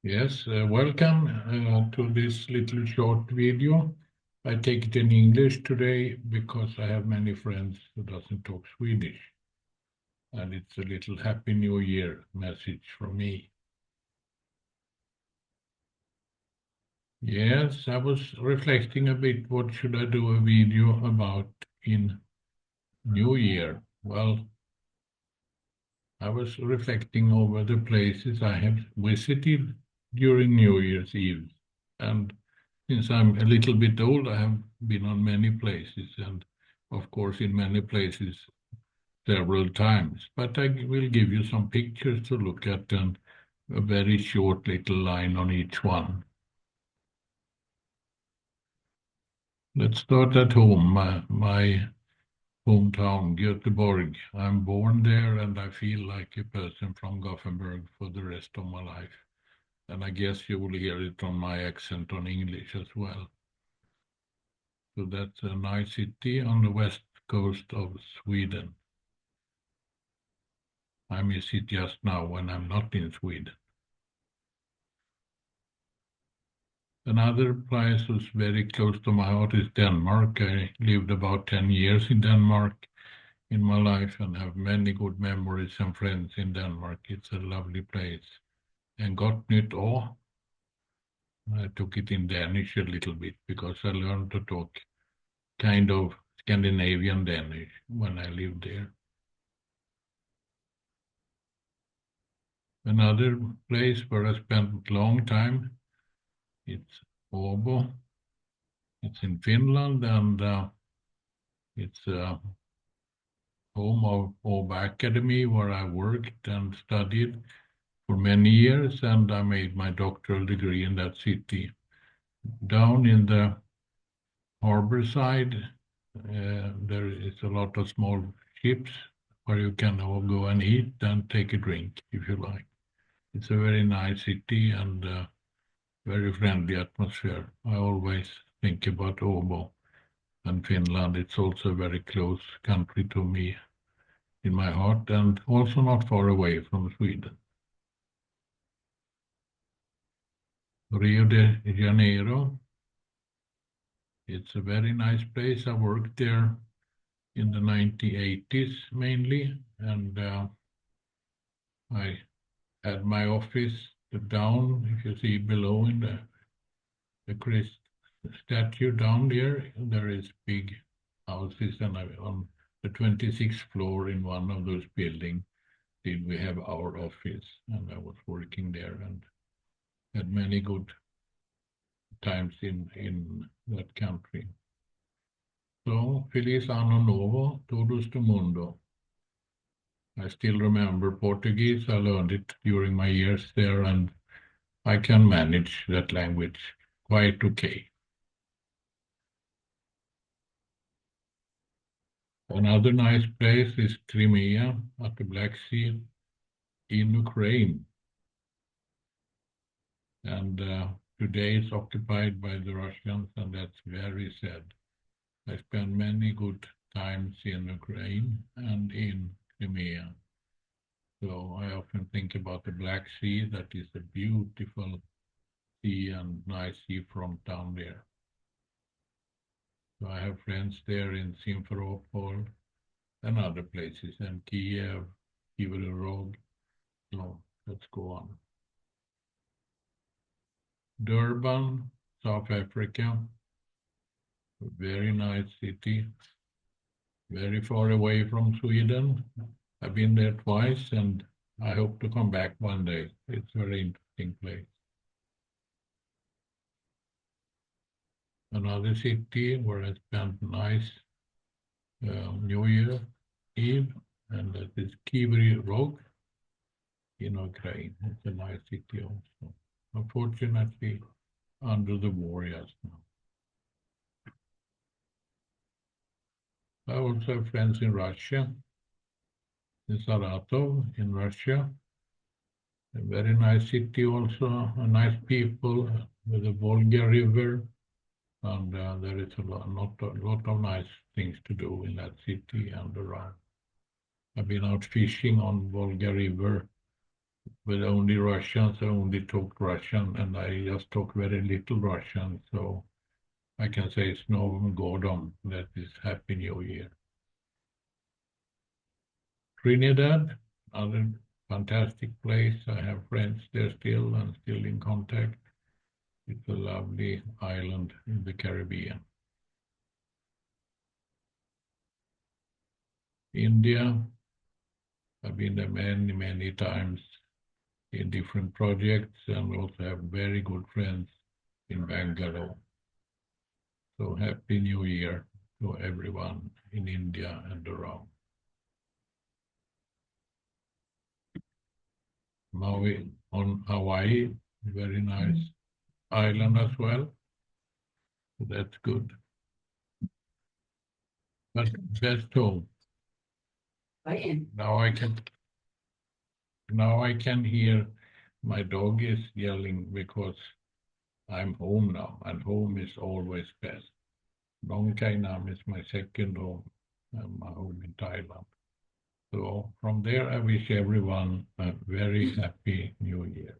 Yes, welcome to this little short video. I take it in English today because I have many friends who doesn't talk Swedish. And it's a little Happy New Year message from me. Yes, I was reflecting a bit, what should I do a video about in New Year? Well, I was reflecting over the places I have visited during New Year's Eve. And since I'm a little bit old, I have been on many places and, of course, in many places several times. But I will give you some pictures to look at and a very short little line on each one. Let's start at home, my hometown, Göteborg. I'm born there and I feel like a person from Gothenburg for the rest of my life. And I guess you will hear it on my accent on English as well. So that's a nice city on the west coast of Sweden. I miss it just now when I'm not in Sweden. Another place who's very close to my heart is Denmark. I lived about 10 years in Denmark in my life and have many good memories and friends in Denmark. It's a lovely place. And Gott Nytt År, I took it in Danish a little bit because I learned to talk kind of Scandinavian Danish when I lived there. Another place where I spent a long time, it's Åbo. It's in Finland and it's home of Åbo Academy where I worked and studied for many years, and I made my doctoral degree in that city. Down in the harbor side, there is a lot of small ships where you can all go and eat and take a drink if you like. It's a very nice city and very friendly atmosphere. I always think about Åbo and Finland. It's also a very close country to me in my heart and also not far away from Sweden. Rio de Janeiro. It's a very nice place. I worked there in the 1980s mainly, and I had my office down, if you see below in the Christ statue down there is big houses, and on the 26th floor in one of those buildings did we have our office, and I was working there and had many good times in that country. So, Feliz Ano Novo, Todos do Mundo. I still remember Portuguese. I learned it during my years there, and I can manage that language quite okay. Another nice place is Crimea at the Black Sea in Ukraine. And today it's occupied by the Russians, and that's very sad. I spent many good times in Ukraine and in Crimea. So I often think about the Black Sea, that is a beautiful sea and nice seafront down there. So I have friends there in Simferopol and other places, and Kiev, Kivirorog. So let's go on. Durban, South Africa, a very nice city, very far away from Sweden. I've been there twice, and I hope to come back one day. It's a very interesting place. Another city where I spent nice New Year Eve, and that is Kivirorog in Ukraine. It's a nice city also. Unfortunately, under the war just now. I also have friends in Russia, in Saratov, in Russia. A very nice city also, a nice people with the Volga River, and there is a lot of nice things to do in that city and around. I've been out fishing on Volga River with only Russians. I only talk Russian, and I just talk very little Russian, so I can say S Novым Godom, that is Happy New Year. Trinidad, another fantastic place. I have friends there still and still in contact. It's a lovely island in the Caribbean. India, I've been there many, many times in different projects and also have very good friends in Bangalore. So Happy New Year to everyone in India and around. Maui on Hawaii, very nice island as well. So that's good. But best home. Now I can hear my dog is yelling because I'm home now, and home is always best. Nong Khai Nam is my second home, my home in Thailand. So from there, I wish everyone a very happy New Year.